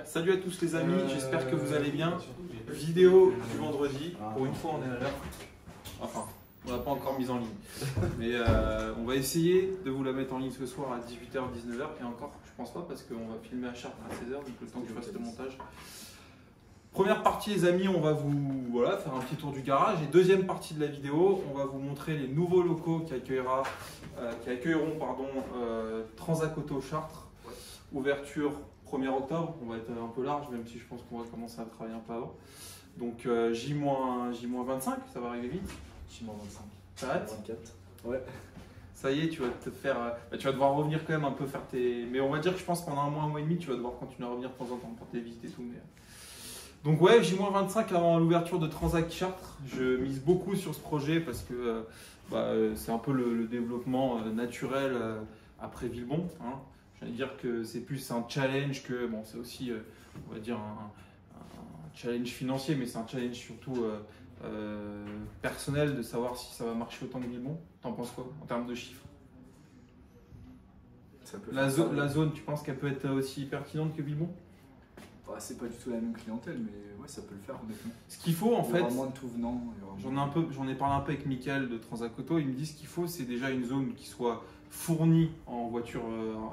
Salut à tous les amis, j'espère que vous allez bien. Vidéo du vendredi, pour une fois on est à l'heure. Enfin, on l'a pas encore mise en ligne. Mais on va essayer de vous la mettre en ligne ce soir à 18h, 19h. Et encore, je pense pas parce qu'on va filmer à Chartres à 16h, donc le temps que je fasse le montage. Première partie les amis, on va vous faire un petit tour du garage. Et deuxième partie de la vidéo, on va vous montrer les nouveaux locaux qui accueilleront Transac Auto Chartres. Ouverture 1er octobre, on va être un peu large, même si je pense qu'on va commencer à travailler un peu avant. Donc J-25, ça va arriver vite. J-25. Ça va 24. Ouais. Ça y est, tu vas te faire. Tu vas devoir revenir quand même un peu faire tes. Mais on va dire que je pense pendant un mois et demi, tu vas devoir continuer à revenir de temps en temps pour tes visites et tout. Mais... Donc ouais, J-25 avant l'ouverture de Transac Chartres. Je mise beaucoup sur ce projet parce que c'est un peu le développement naturel après Villebon. Hein. J'allais dire que c'est plus un challenge que, bon, c'est aussi, on va dire, un challenge financier, mais c'est un challenge surtout personnel de savoir si ça va marcher autant que Villebon. T'en penses quoi en termes de chiffres? La zone, tu penses qu'elle peut être aussi pertinente que Villebon? C'est pas du tout la même clientèle, mais ouais, ça peut le faire honnêtement. Ce qu'il faut en fait, moins de tout venant. J'en ai parlé un peu avec Mickaël de Transac Auto, il me dit ce qu'il faut, c'est déjà une zone qui soit fournie en voitures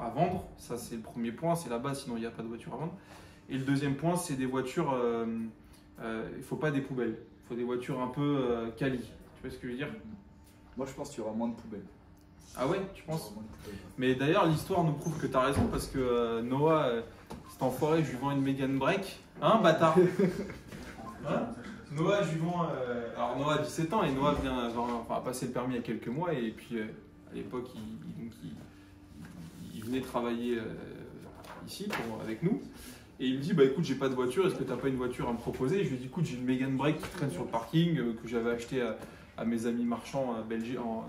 à vendre. Ça c'est le premier point, c'est la base, sinon il n'y a pas de voiture à vendre. Et le deuxième point, c'est des voitures, il ne faut pas des poubelles, il faut des voitures un peu quali. Tu vois ce que je veux dire? Moi je pense qu'il y aura moins de poubelles. Ah ouais, tu penses? Mais d'ailleurs l'histoire nous prouve que tu as raison, parce que Noah, cet enfoiré, je lui vends une Mégane Break. Hein, bâtard? Hein? Noah, je lui vends. Alors Noah a 17 ans et Noah vient passer le permis il y a quelques mois, et puis à l'époque il venait travailler ici avec nous. Et il me dit bah écoute, j'ai pas de voiture, est-ce que t'as pas une voiture à me proposer? Et je lui dis écoute, j'ai une Mégane Break qui traîne sur le parking que j'avais acheté à mes amis marchands belges. En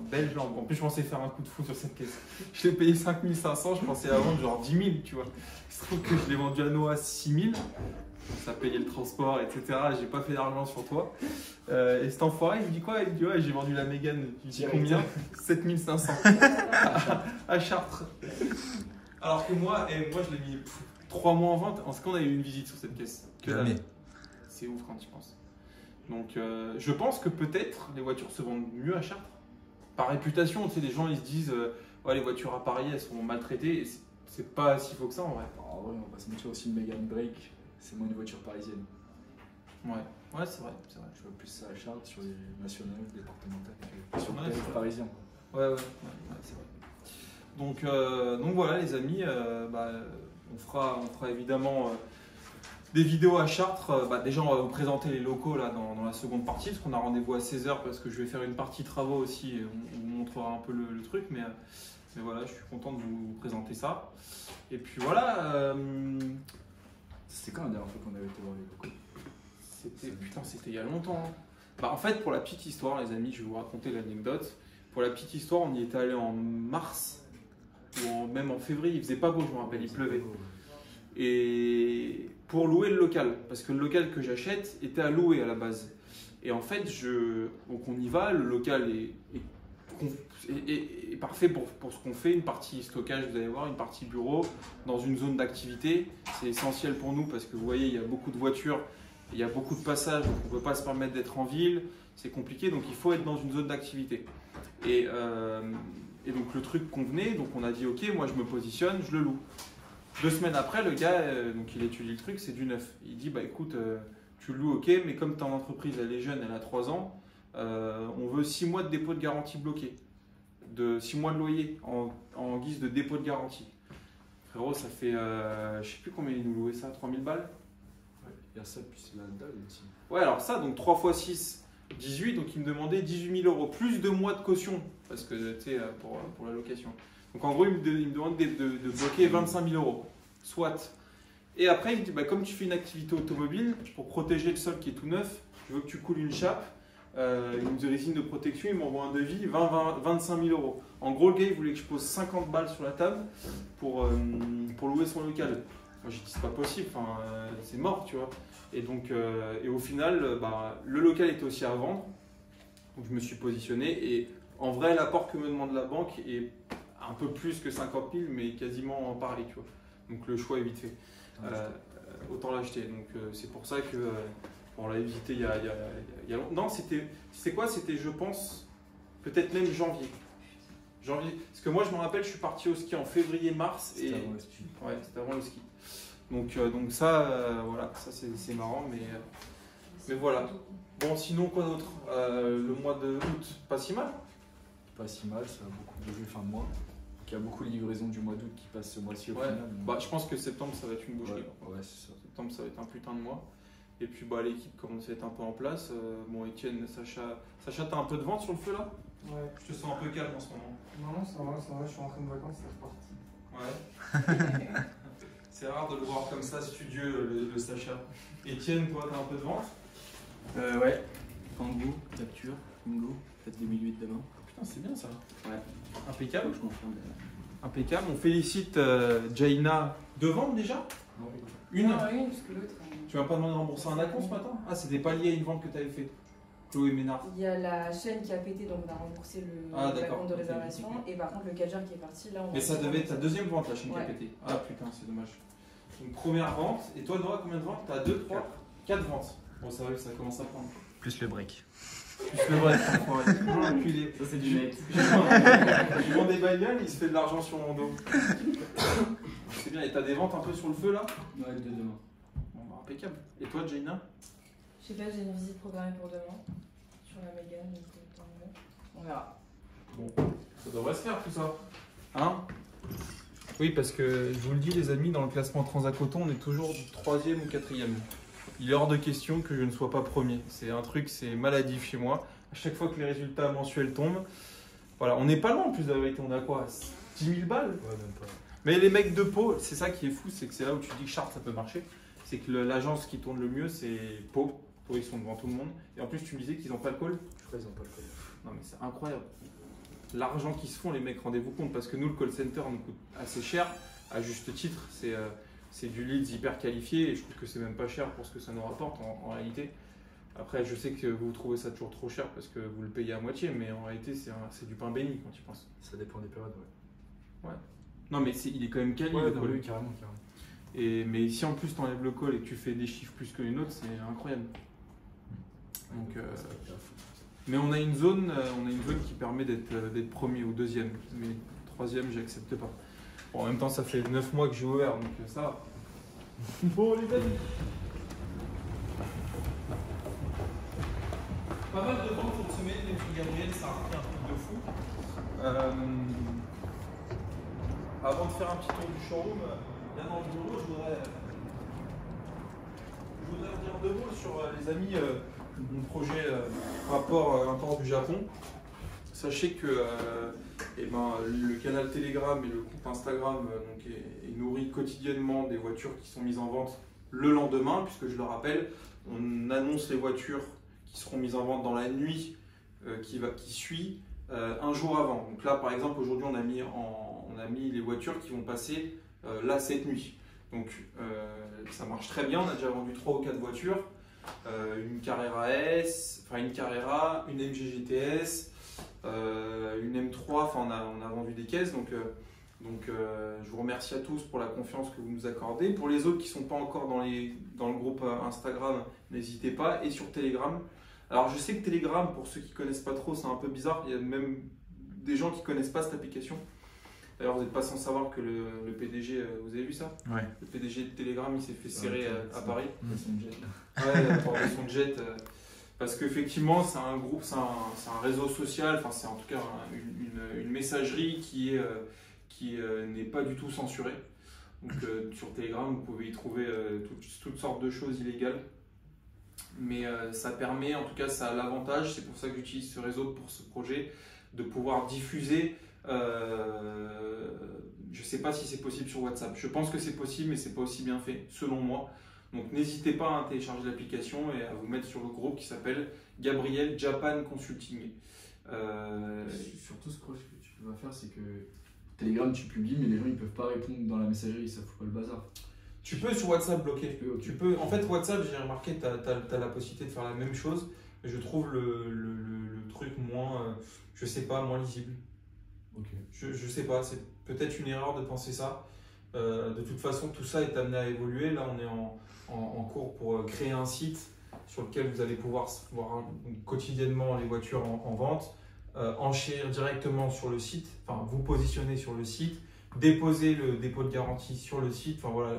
plus je pensais faire un coup de fou sur cette caisse. Je l'ai payé 5500, je pensais la vendre genre 10 000, tu vois. Il se trouve que je l'ai vendu à Noah 6 000. Ça payait le transport, etc. J'ai pas fait d'argent sur toi. Et cet enfoiré, il me dit quoi? Il me dit ouais, j'ai vendu la Mégane. Je lui dis combien? 7500 à Chartres. Alors que moi je l'ai mis 3 mois en vente. En ce qu'on a eu une visite sur cette caisse. C'est ouf quand tu penses. Donc je pense que peut-être les voitures se vendent mieux à Chartres. Par réputation, tu sais, les gens ils se disent ouais, les voitures à Paris elles sont maltraitées. Et c'est pas si faux que ça en vrai. Ouais, on va se mentir aussi, une Mégane Break, c'est moins une voiture parisienne. Ouais, c'est vrai. Je vois plus ça à Chartres sur les nationales, départementales, que sur Ouais, les parisiens. Ouais, c'est vrai. Donc voilà les amis, on fera évidemment des vidéos à Chartres. Déjà on va vous présenter les locaux là dans la seconde partie, parce qu'on a rendez-vous à 16h, parce que je vais faire une partie travaux aussi, et on vous montrera un peu le truc, mais voilà, je suis content de vous présenter ça. Et puis voilà. C'était quand la dernière fois qu'on avait été voir les locaux? C'était il y a longtemps. Hein. En fait, pour la petite histoire, les amis, je vais vous raconter l'anecdote. Pour la petite histoire, on y était allé en mars, ou même en février. Il faisait pas beau, je me rappelle, il pleuvait. Et pour louer le local, parce que le local que j'achète était à louer à la base. Et en fait, donc on y va, le local est parfait pour ce qu'on fait, une partie stockage, vous allez voir, une partie bureau, dans une zone d'activité. C'est essentiel pour nous parce que vous voyez, il y a beaucoup de voitures, il y a beaucoup de passages, donc on ne peut pas se permettre d'être en ville, c'est compliqué, donc il faut être dans une zone d'activité. Et donc le truc convenait, donc on a dit ok, moi je me positionne, je le loue. 2 semaines après, le gars, donc il étudie le truc, c'est du neuf. Il dit bah écoute, tu le loues ok, mais comme ton entreprise elle est jeune, elle a 3 ans, on veut 6 mois de dépôt de garantie bloqué, de 6 mois de loyer en guise de dépôt de garantie. Frérot, ça fait, je sais plus combien il nous louait ça, 3000 balles. Ouais, il y a ça, puis c'est la dalle aussi. Ouais, alors ça, donc 3 x 6, 18, donc il me demandait 18 000 €, plus 2 mois de caution, parce que tu sais, pour la location. Donc en gros, il me demande de bloquer 25 000 €, soit. Et après, il me dit, comme tu fais une activité automobile, pour protéger le sol qui est tout neuf, je veux que tu coules une chape, une résine de protection, il m'envoie un devis, 25 000 €. En gros, le gars, il voulait que je pose 50 balles sur la table pour louer son local. Moi, j'ai dit, c'est pas possible, c'est mort, tu vois. Et donc, et au final, le local était aussi à vendre. Donc, je me suis positionné. Et en vrai, l'apport que me demande la banque est un peu plus que 50 000, mais quasiment pareil, tu vois. Donc, le choix est vite fait. autant l'acheter. Donc c'est pour ça que on l'avait visité il y a longtemps. Non, c'était quoi? C'était, je pense, peut-être même janvier. Parce que moi, je me rappelle, je suis parti au ski en février-mars. C'était avant le ski. Ouais, c'était avant le ski. Donc ça, voilà, ça c'est marrant, mais voilà. Bon, sinon, quoi d'autre? Le mois de août, pas si mal. Pas si mal, ça a beaucoup bougé fin de mois. Donc, il y a beaucoup de livraisons du mois d'août qui passent ce mois-ci au Ouais. final. Bah, je pense que septembre, ça va être une boucherie. Ouais, c'est ça. Septembre, ça va être un putain de mois. Et puis bah, l'équipe commence à être un peu en place. Bon, Étienne, Sacha, t'as un peu de vent sur le feu là? Ouais. Je te sens un peu calme en ce moment. Non, ça va, je suis rentré de vacances, c'est reparti. Ouais. C'est rare de le voir comme ça, studieux, le Sacha. Étienne, toi, t'as un peu de vent? Ouais. Kangoo, capture, bingo, faites 2008 demain. Putain, c'est bien ça. Ouais. Impeccable. Je confirme. Impeccable. On félicite Jaina. Deux ventes déjà? Une? Non, une, parce que l'autre. Tu m'as pas demandé de rembourser un acompte ce matin? Ah, c'était pas lié à une vente que tu avais fait. Chloé Ménard. Il y a la chaîne qui a pété, donc on a remboursé Ah, la d'accord. compte de Ok, réservation. ok. Et par contre, le cadger qui est parti, là, on Mais ça devait être ta deuxième vente, la chaîne qui a Ouais. pété. Ah putain, c'est dommage. Donc première vente. Et toi, Nora, combien de ventes? T'as 2, 3, 4 ventes. Bon, ça va, ça commence à prendre. Plus le break. Plus le vrai, enculé. Ça, c'est du net. Je vends des bagnoles, il se fait de l'argent sur mon dos. C'est bien, et t'as des ventes un peu sur le feu là? Ouais, de demain. Bon, bah, impeccable. Et toi, Jaina? Je sais pas, j'ai une visite programmée pour demain sur la Mégane, donc on verra. Bon, ça devrait se faire tout ça. Hein? Oui, parce que je vous le dis, les amis, dans le classement Transacoton, on est toujours 3e ou 4e. Il est hors de question que je ne sois pas premier. C'est un truc, c'est maladif chez moi. À chaque fois que les résultats mensuels tombent, voilà, on n'est pas loin en plus de la vérité. On est à quoi? 10 000 balles? Ouais, même pas. Mais les mecs de Pau, c'est ça qui est fou, c'est que c'est là où tu dis que Chartres ça peut marcher. C'est que l'agence qui tourne le mieux, c'est Pau. Pau, ils sont devant tout le monde. Et en plus, tu me disais qu'ils n'ont pas le call. Je crois qu'ils n'ont pas le code. Non mais c'est incroyable. L'argent qu'ils se font, les mecs, rendez-vous compte, parce que nous, le call center nous coûte assez cher, à juste titre. C'est du leads hyper qualifié et je trouve que c'est même pas cher pour ce que ça nous rapporte en réalité. Après, je sais que vous trouvez ça toujours trop cher parce que vous le payez à moitié, mais en réalité, c'est du pain béni quand tu penses. Ça dépend des périodes, ouais. Non, mais il est quand même quali le non, call. oui, carrément. Mais si en plus tu enlèves le call et que tu fais des chiffres plus que une autre, c'est incroyable. Donc, Ça va être fou. mais on a une zone qui permet d'être premier ou deuxième, mais troisième, j'accepte pas. Bon, en même temps, ça fait 9 mois que j'ai ouvert, donc ça va. Bon, les amis. Pas mal de ventes cette semaine, les filles Gabriel, ça a repris un truc de fou. Avant de faire un petit tour du showroom, là dans le bureau, je voudrais redire 2 mots sur les amis, mon projet rapport du Japon. Sachez que le canal Telegram et le compte Instagram donc est nourri quotidiennement des voitures qui sont mises en vente le lendemain, puisque je le rappelle, on annonce les voitures qui seront mises en vente dans la nuit qui suit un jour avant. Donc là, par exemple, aujourd'hui, on a mis les voitures qui vont passer là cette nuit. Donc ça marche très bien, on a déjà vendu 3 ou 4 voitures, une Carrera S, enfin une Carrera, une MG GTS, une M3, enfin on a vendu des caisses, donc je vous remercie à tous pour la confiance que vous nous accordez. Pour les autres qui ne sont pas encore dans le groupe Instagram, n'hésitez pas, et sur Telegram. Alors je sais que Telegram, pour ceux qui ne connaissent pas trop, c'est un peu bizarre, il y a même des gens qui ne connaissent pas cette application. D'ailleurs, vous n'êtes pas sans savoir que le PDG, vous avez vu ça? Ouais. Le PDG de Telegram, il s'est fait serrer à Paris. Son jet. Ouais, à part de son jet. Parce qu'effectivement, c'est un groupe, c'est un réseau social, enfin c'est en tout cas une messagerie qui n'est pas du tout censurée. Donc sur Telegram, vous pouvez y trouver toutes sortes de choses illégales. Mais ça permet, en tout cas ça a l'avantage, c'est pour ça que j'utilise ce réseau pour ce projet, de pouvoir diffuser. Je ne sais pas si c'est possible sur WhatsApp. Je pense que c'est possible, mais c'est pas aussi bien fait, selon moi. Donc n'hésitez pas à télécharger l'application et à vous mettre sur le groupe qui s'appelle Gabriel Japan Consulting. Surtout, ce que tu vas faire, c'est que Telegram, tu publies, mais les gens ils peuvent pas répondre dans la messagerie, ça fout pas le bazar. Tu peux sur WhatsApp bloquer. Ok. Tu peux, en fait, WhatsApp, j'ai remarqué, tu as la possibilité de faire la même chose, mais je trouve le truc moins, je sais pas, moins lisible. Ok. Je sais pas, c'est peut-être une erreur de penser ça. De toute façon, tout ça est amené à évoluer. Là, en cours pour créer un site sur lequel vous allez pouvoir voir quotidiennement les voitures en vente, enchérir directement sur le site, enfin vous positionner sur le site, déposer le dépôt de garantie sur le site, enfin voilà,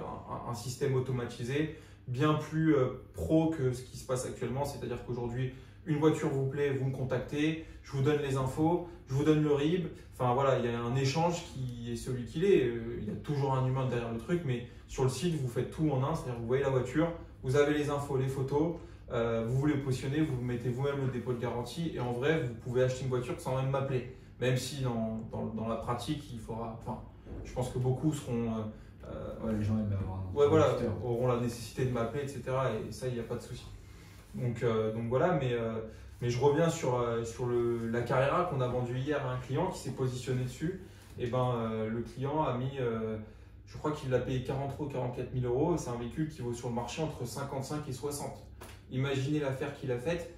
un système automatisé bien plus pro que ce qui se passe actuellement, c'est-à-dire qu'aujourd'hui, une voiture vous plaît, vous me contactez, je vous donne les infos, je vous donne le RIB, enfin voilà, il y a un échange qui est celui qu'il est, il y a toujours un humain derrière le truc, mais sur le site, vous faites tout en un, c'est-à-dire que vous voyez la voiture, vous avez les infos, les photos, vous voulez positionner, vous mettez vous-même le dépôt de garantie et en vrai, vous pouvez acheter une voiture sans même m'appeler, même si dans la pratique, il faudra, enfin, je pense que beaucoup seront... les gens aiment avoir un ouais, voilà, producteur. auront la nécessité de m'appeler, etc. Et ça, il n'y a pas de souci. Donc voilà, mais je reviens sur la Carrera qu'on a vendue hier à un client qui s'est positionné dessus. Et le client a mis, je crois qu'il l'a payé 43 ou 44 000 euros. Et c'est un véhicule qui vaut sur le marché entre 55 et 60. Imaginez l'affaire qu'il a faite.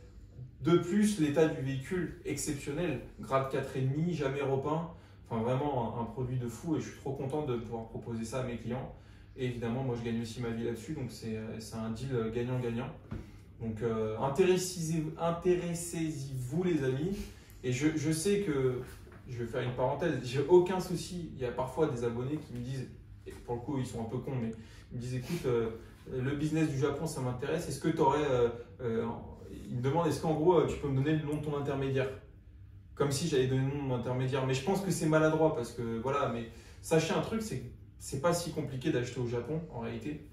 De plus, l'état du véhicule exceptionnel, grade 4,5, jamais repeint. Enfin, vraiment un produit de fou et je suis trop content de pouvoir proposer ça à mes clients. Et évidemment, moi, je gagne aussi ma vie là-dessus, donc c'est un deal gagnant-gagnant. Donc, intéressez-y-vous, les amis. Et je sais que, je vais faire une parenthèse, j'ai aucun souci. Il y a parfois des abonnés qui me disent, et pour le coup, ils sont un peu cons, mais ils me disent, écoute, le business du Japon, ça m'intéresse. Est-ce que tu aurais... ils me demandent, est-ce qu'en gros, tu peux me donner le nom de ton intermédiaire ? Comme si j'allais donner le nom de mon intermédiaire. Mais je pense que c'est maladroit parce que voilà, mais sachez un truc, c'est pas si compliqué d'acheter au Japon en réalité.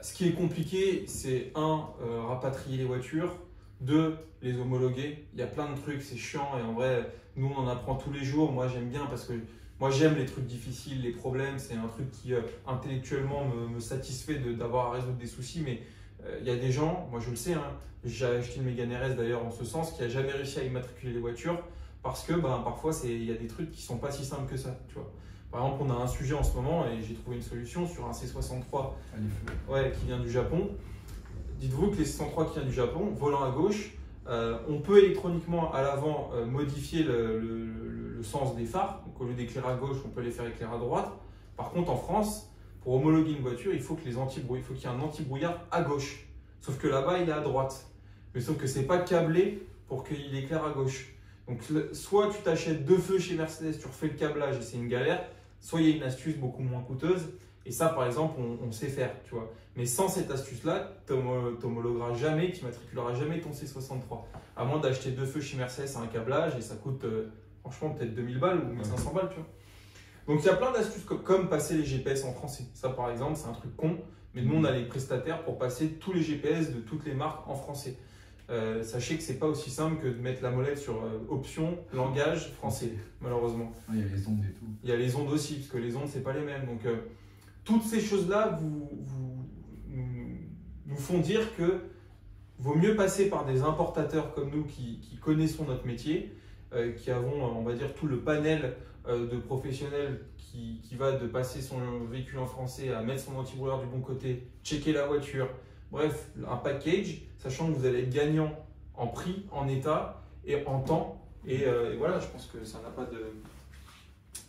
Ce qui est compliqué, c'est rapatrier les voitures, 2, les homologuer. Il y a plein de trucs, c'est chiant et en vrai, nous on en apprend tous les jours. Moi j'aime bien parce que moi j'aime les trucs difficiles, les problèmes. C'est un truc qui intellectuellement me satisfait d'avoir à résoudre des soucis, mais il y a des gens, moi je le sais, hein, j'ai acheté une Mégane RS d'ailleurs en ce sens, qui n'a jamais réussi à immatriculer les voitures parce que parfois il y a des trucs qui ne sont pas si simples que ça. Tu vois. Par exemple, on a un sujet en ce moment et j'ai trouvé une solution sur un C63 qui vient du Japon. Dites-vous que les C63 qui vient du Japon, volant à gauche, on peut électroniquement à l'avant modifier le sens des phares. Donc au lieu d'éclairer à gauche, on peut les faire éclairer à droite. Par contre, en France, pour homologuer une voiture, il faut qu'il y ait un anti-brouillard à gauche. Sauf que là-bas, il est à droite. Mais sauf que ce n'est pas câblé pour qu'il éclaire à gauche. Donc, soit tu t'achètes 2 feux chez Mercedes, tu refais le câblage et c'est une galère, soit il y a une astuce beaucoup moins coûteuse. Et ça, par exemple, on sait faire. Tu vois. Mais sans cette astuce-là, tu n'homologueras jamais, tu n'immatriculeras jamais ton C63. À moins d'acheter 2 feux chez Mercedes à un câblage et ça coûte franchement peut-être 2000 balles ou 1500 balles. Tu vois. Donc, il y a plein d'astuces comme passer les GPS en français. Ça, par exemple, c'est un truc con. Mais nous, on a les prestataires pour passer tous les GPS de toutes les marques en français. Sachez que ce n'est pas aussi simple que de mettre la molette sur option, langage, français, malheureusement. Il y a les ondes et tout. Il y a les ondes aussi, parce que les ondes, ce n'est pas les mêmes. Donc, toutes ces choses-là nous font dire que vaut mieux passer par des importateurs comme nous qui connaissons notre métier, qui avons, on va dire, tout le panel de professionnels qui va de passer son véhicule en français à mettre son anti-brouillard du bon côté, checker la voiture, bref, un package, sachant que vous allez être gagnant en prix, en état et en temps. Et voilà, je pense que ça n'a pas de...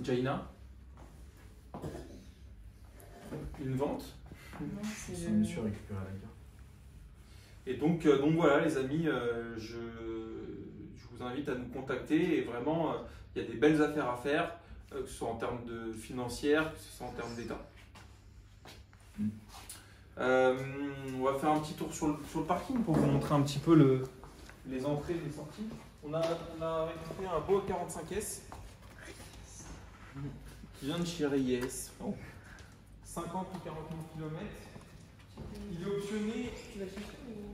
Jaina, une vente. Non, c'est C'est monsieur récupérer la carte. Et donc voilà les amis, je vous invite à nous contacter et vraiment il y a des belles affaires à faire, que ce soit en termes de financière, que ce soit en termes d'état. On va faire un petit tour sur le parking pour vous montrer un petit peu les entrées et les sorties. On a récupéré un beau 45S qui vient de chez Reyes. 50 ou 40 000 km.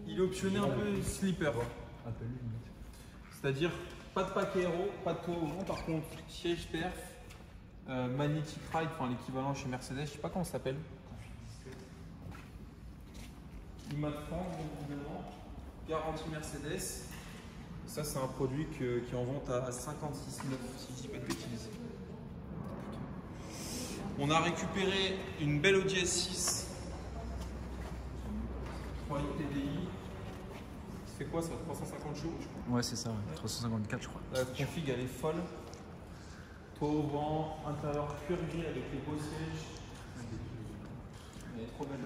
Il est optionné un peu slipper. C'est-à-dire pas de pack aéro, pas de toit au vent, par contre siège perf, magnetic ride, enfin l'équivalent chez Mercedes, je sais pas comment ça s'appelle. IMA de France, évidemment, garantie Mercedes. Ça c'est un produit qui est en vente à 56,9 si je dis pas de bêtises. On a récupéré une belle Audi S6 3 TDI. Ça fait quoi ça? 350 chevaux je crois. Ouais, c'est ça, 354 je crois. La config elle est folle. Toit au vent, intérieur cuir gris avec les beaux sièges. Elle est trop belle.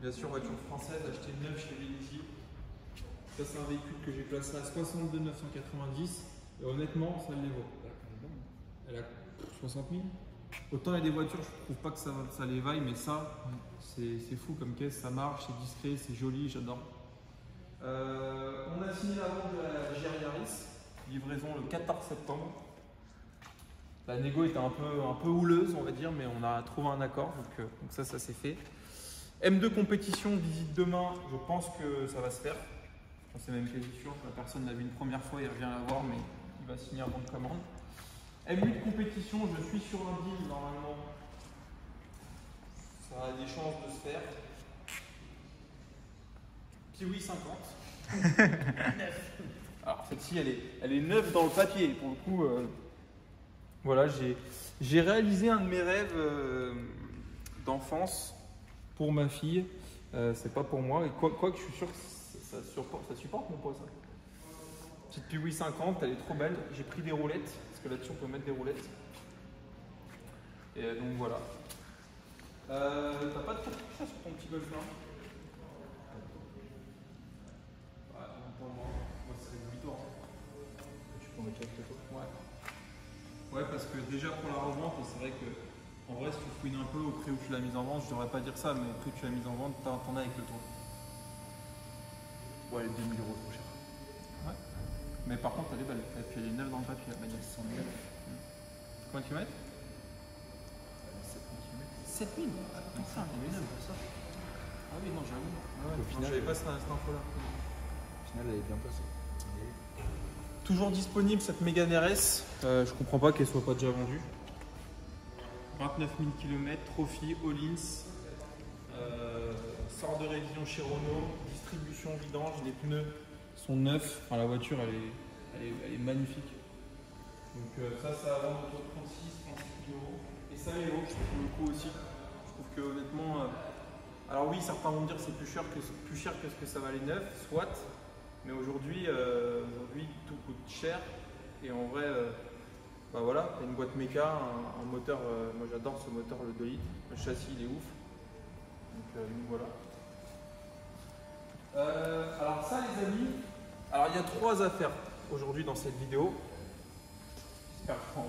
Bien sûr, voiture française, achetée neuve chez Vélizy. Ça, c'est un véhicule que j'ai placé à 62 990. Et honnêtement, ça le vaut. Elle a 60 000. Autant il y a des voitures, je trouve pas que ça les vaille, mais ça, c'est fou comme caisse, ça marche, c'est discret, c'est joli, j'adore. On a signé la vente de la GR Yaris, livraison le 14 septembre. La négo était un peu houleuse, on va dire, mais on a trouvé un accord, donc ça c'est fait. M2 compétition, visite demain, je pense que ça va se faire. C'est même quasi sûr, la personne l'a vu une première fois, il revient la voir, mais il va signer un bon de commande. M8 compétition, je suis sur un deal normalement. Ça a des chances de se faire. Piwi 50. Alors celle-ci, elle est neuve dans le papier. Pour le coup, voilà, j'ai réalisé un de mes rêves d'enfance pour ma fille. C'est pas pour moi. Et quoi que je suis sûr que ça supporte mon poids, ça. Petite Piwi 50, elle est trop belle. J'ai pris des roulettes, parce que là-dessus on peut mettre des roulettes. Et donc voilà. T'as pas de ça sur ton petit golf là? Ouais, pour moi c'est rédhibitoire. Tu peux en mettre avec toi? Ouais, parce que déjà pour la revente, c'est vrai que en vrai, si tu fouines un peu au prix où tu l'as mise en vente, je devrais pas dire ça, mais au prix où tu l'as mise en vente, t'en as avec le tour. Ouais, elle est 2000 € trop cher. Ouais. Mais par contre, elle est belle. Et puis elle est neuve dans le papier. La bagnole 100 000. Combien tu mets? 7 000. Ah putain, elle est neuve. Ah oui, non, j'avoue. Au final, j'avais pas cette info-là. Au final, elle est bien placée. Toujours disponible cette Mégane RS. Je comprends pas qu'elle soit pas déjà vendue. 29 000 km, trophy, all-ins. Sort de révision chez Renault, distribution vidange, les pneus sont neufs. Enfin, la voiture elle est magnifique. Donc ça va vendre autour de 36 000 €. Et ça les vaut pour le coup aussi. Je trouve que honnêtement, alors oui, certains vont me dire que c'est plus cher que ce que ça valait neuf, soit. Mais aujourd'hui tout coûte cher. Et en vrai, bah voilà, une boîte méca, un moteur, moi j'adore ce moteur, le 2 litres. Le châssis il est ouf. Donc voilà. Alors ça les amis, alors il y a 3 affaires aujourd'hui dans cette vidéo. J'espère qu'on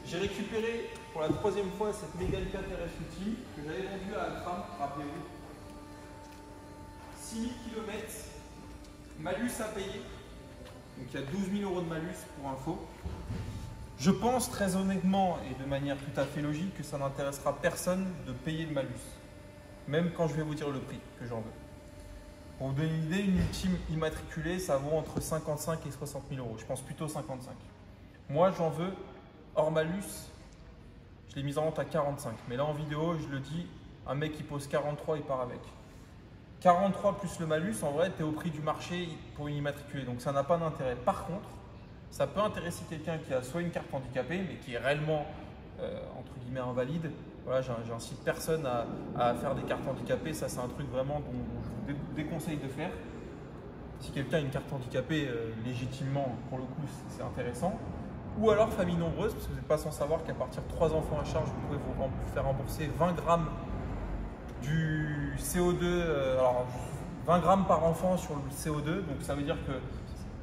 j'ai récupéré pour la 3e fois cette Mégane 4 RS Ultime que j'avais vendue à Alpha, rappelez-vous. 6 000 km, malus à payer. Donc il y a 12 000 € de malus pour info. Je pense très honnêtement et de manière tout à fait logique que ça n'intéressera personne de payer le malus. Même quand je vais vous dire le prix que j'en veux. Pour vous donner une idée, une Ultime immatriculée, ça vaut entre 55 et 60 000 €. Je pense plutôt 55. Moi, j'en veux hors malus. Je l'ai mise en vente à 45. Mais là, en vidéo, je le dis, un mec qui pose 43, il part avec. 43 plus le malus, en vrai, tu es au prix du marché pour une immatriculée. Donc, ça n'a pas d'intérêt. Par contre, ça peut intéresser quelqu'un qui a soit une carte handicapée, mais qui est réellement, entre guillemets, invalide. Voilà, j'incite personne à faire des cartes handicapées. Ça, c'est un truc vraiment dont je vous déconseille de faire. Si quelqu'un a une carte handicapée, légitimement, pour le coup, c'est intéressant. Ou alors famille nombreuse, parce que vous n'êtes pas sans savoir qu'à partir de 3 enfants à charge, vous pouvez vous faire rembourser 20 grammes du CO2, alors 20 grammes par enfant sur le CO2. Donc ça veut dire que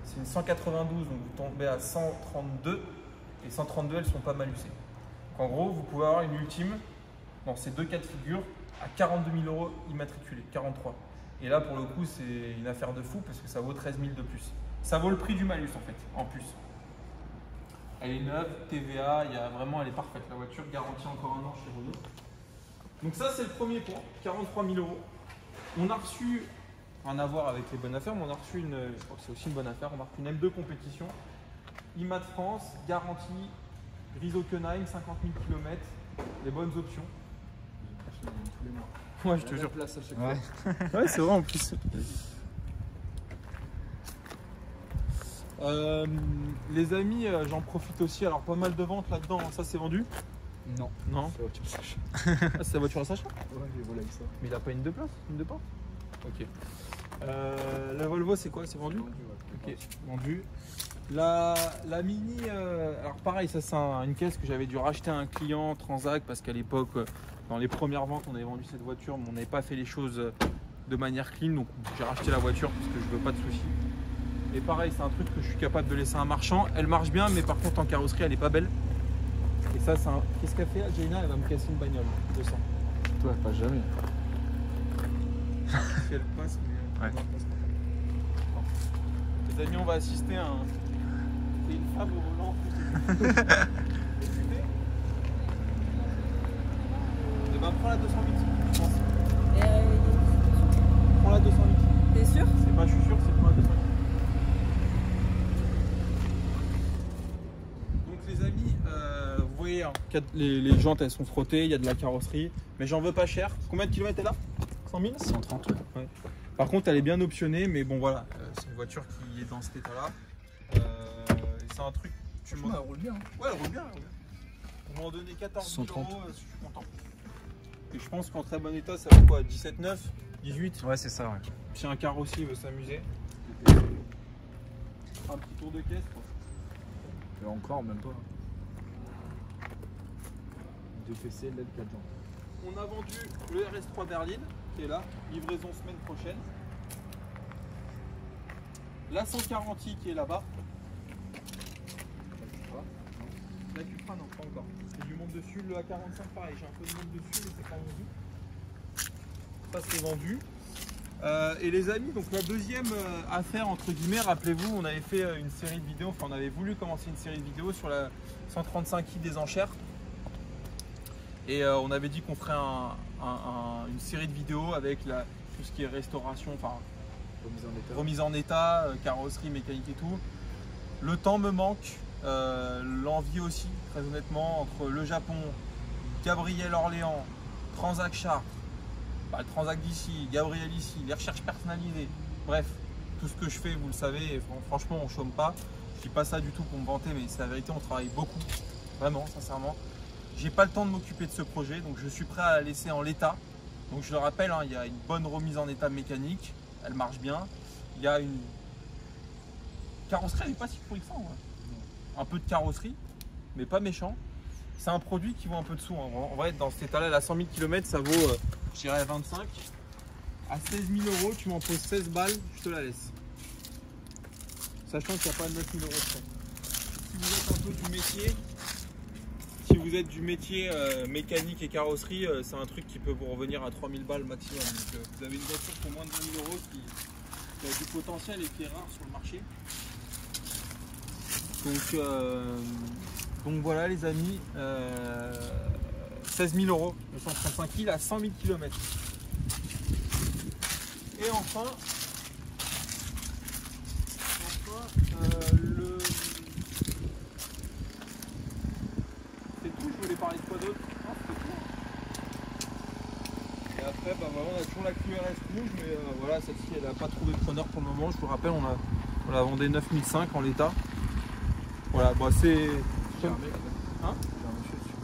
c'est une 192, donc vous tombez à 132. Et 132, elles ne sont pas malusées. En gros, vous pouvez avoir une Ultime dans ces 2 cas de figure à 42 000 € immatriculée, 43. Et là, pour le coup, c'est une affaire de fou parce que ça vaut 13 000 de plus. Ça vaut le prix du malus en fait, en plus. Elle est neuve, TVA, elle est parfaite. La voiture garantie encore 1 an chez Renault. Donc ça, c'est le premier point, 43 000 €. On a reçu, rien à voir avec les bonnes affaires, mais on a reçu je crois que c'est aussi une bonne affaire, on a reçu une M2 compétition, IMAT France, garantie, grise Hockenheim, 50 000 km, les bonnes options. Tous les mois. Ouais, je te jure. Place à chaque fois. Ouais, c'est vrai en plus. Les amis, j'en profite aussi. Alors, pas mal de ventes là-dedans. Ça, c'est vendu? Non. Non. C'est la voiture Sacha. Ah, c'est la voiture à Sacha? Ouais, voilà avec ça. Mais il a pas une 2 places? Une 2 portes? Ok. La Volvo, c'est quoi? C'est vendu? Ok, vendu. La Mini, alors pareil, ça c'est une caisse que j'avais dû racheter à un client Transac parce qu'à l'époque, dans les premières ventes, on avait vendu cette voiture, mais on n'avait pas fait les choses de manière clean, donc j'ai racheté la voiture parce que je veux pas de soucis. Et pareil, c'est un truc que je suis capable de laisser à un marchand. Elle marche bien, mais par contre en carrosserie, elle est pas belle. Et ça, c'est un... Qu'est-ce qu'elle fait, Jaina? Elle va me casser une bagnole, je sens. Toi, pas jamais. Si elle passe, mais Ouais. non, elle passe pas. Les amis, on va assister à un... C'est une femme au volant. Et ben prends la 208, je pense. Prends la 208. T'es sûr? C'est pas je suis sûr, c'est prends la 208. Donc les amis, vous voyez, hein, les jantes elles sont frottées, il y a de la carrosserie, mais j'en veux pas cher. Combien de kilomètres est là? 100 000? 130, ouais. Par contre, elle est bien optionnée, mais bon voilà, c'est une voiture qui est dans cet état-là. C'est un truc. Tu Franchement, elle roule bien. Hein. Ouais, elle roule bien. Ouais. Pour m'en donner 14 000 130. euros, je suis content. Et je pense qu'en très bon état, ça vaut quoi? 17,9, 18? Ouais, c'est ça, ouais. Si un carrossier veut s'amuser, un petit tour de caisse quoi. Et encore, même pas. 2 PC, LED 4 jantes. On a vendu le RS3 berline qui est là, livraison semaine prochaine. La 140i qui est là-bas. La Cupra non, pas encore. J'ai du monde dessus. Le A45 pareil, j'ai un peu de monde dessus mais c'est pas vendu. Ça c'est vendu. Et les amis, donc la deuxième affaire entre guillemets, rappelez-vous, on avait fait une série de vidéos, enfin on avait voulu commencer une série de vidéos sur la 135i des enchères. Et on avait dit qu'on ferait une série de vidéos avec tout ce qui est restauration, enfin remise en état, carrosserie, mécanique et tout. Le temps me manque, l'envie aussi, très honnêtement, entre le Japon, Gabriel Orléans, Transac Chartres, le Transac d'ici, Gabriel ici, les recherches personnalisées, bref, tout ce que je fais, vous le savez, et franchement on chôme pas. Je dis pas ça du tout pour me vanter, mais c'est la vérité, on travaille beaucoup, vraiment, sincèrement. J'ai pas le temps de m'occuper de ce projet, donc je suis prêt à la laisser en l'état. Donc je le rappelle, hein, il y a une bonne remise en état mécanique, elle marche bien. Il y a une carrosserie, elle n'est pas si pourrie que ça. Ouais. Un peu de carrosserie, mais pas méchant. C'est un produit qui vaut un peu de sous. Hein. On va être dans cet état-là, à 100 000 km, ça vaut, je dirais, 25. À 16 000 euros, tu m'en poses 16 balles, je te la laisse. Sachant qu'il n'y a pas 9 000 euros de frais. Si vous êtes un peu du métier, mécanique et carrosserie, c'est un truc qui peut vous revenir à 3000 balles maximum. Donc, vous avez une voiture pour moins de 20 000 euros qui a du potentiel et qui est rare sur le marché. Donc voilà les amis, 16 000 euros le 135i à 100 000 km. Et enfin c'est tout, je voulais parler de quoi d'autre? Non, c'était tout. Et après, bah, voilà, on a toujours la QRS rouge, mais voilà, celle-ci elle n'a pas trouvé de preneur pour le moment. Je vous rappelle, on la vendait 9005 en l'état. Voilà, bah, c'est. Hein?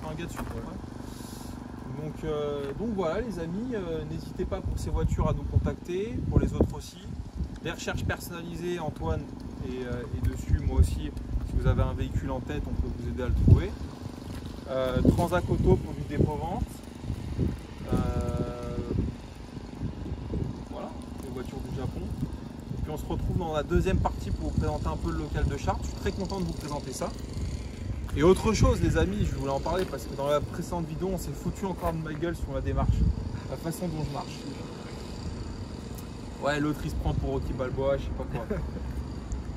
Un gars dessus. Ouais. Donc voilà les amis, n'hésitez pas pour ces voitures à nous contacter, pour les autres aussi. Les recherches personnalisées, Antoine est dessus, moi aussi. Si vous avez un véhicule en tête, on peut vous aider à le trouver. Transac Auto pour du dépôt-vente. Voilà, les voitures du Japon. Puis on se retrouve dans la deuxième partie pour vous présenter un peu le local de Chartres. Je suis très content de vous présenter ça. Et autre chose les amis, je voulais en parler parce que dans la précédente vidéo on s'est foutu encore de ma gueule sur la démarche, la façon dont je marche. Ouais, l'autre il se prend pour Rocky Balboa, je sais pas quoi.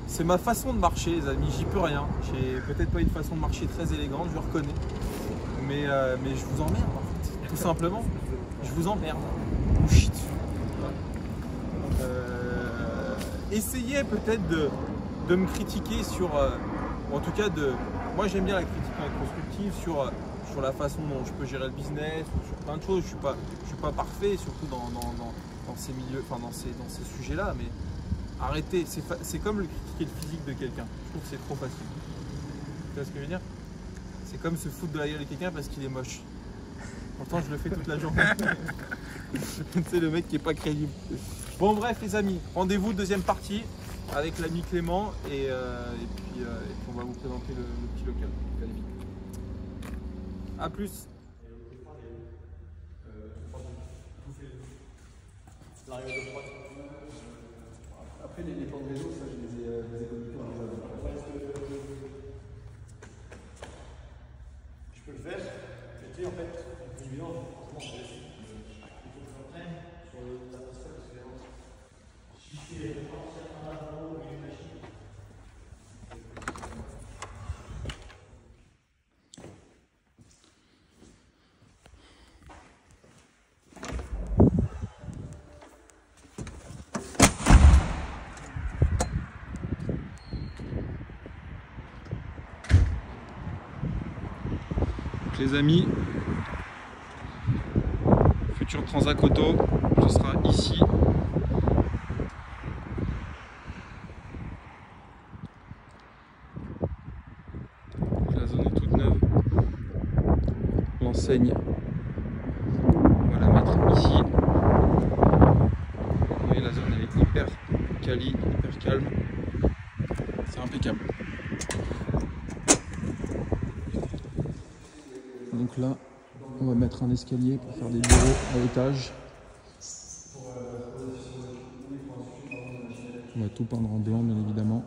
C'est ma façon de marcher les amis, j'y peux rien. J'ai peut-être pas une façon de marcher très élégante, je le reconnais. Mais je vous emmerde en fait, tout simplement. Je vous emmerde. Vous chie dessus. Essayez peut-être de me critiquer sur, en tout cas moi j'aime bien la critique constructive sur la façon dont je peux gérer le business, sur plein de choses. Je suis pas parfait, surtout dans ces milieux, enfin dans ces sujets-là, mais arrêtez, c'est comme critiquer le physique de quelqu'un. Je trouve que c'est trop facile. Tu vois ce que je veux dire? C'est comme se foutre de la gueule de quelqu'un parce qu'il est moche. Pourtant je le fais toute la journée. C'est le mec qui est pas crédible. Bon bref les amis, rendez-vous deuxième partie. avec l'ami Clément et puis on va vous présenter le petit local. A plus. Après, les temps de réseau, ça, je les ai connectés en Je peux le faire. Et tu sais, en fait, le plus évident, forcément, c'est il faut que j'entraîne sur l'atmosphère parce que si je fais un avant et une machine. Les amis, futur Transac Auto, ce sera ici. La zone est toute neuve. L'enseigne, on va la mettre ici. Vous voyez, la zone elle est hyper quali, hyper calme. C'est impeccable. Donc là, on va mettre un escalier pour faire des bureaux à l'étage. On va tout peindre en blanc, bien évidemment.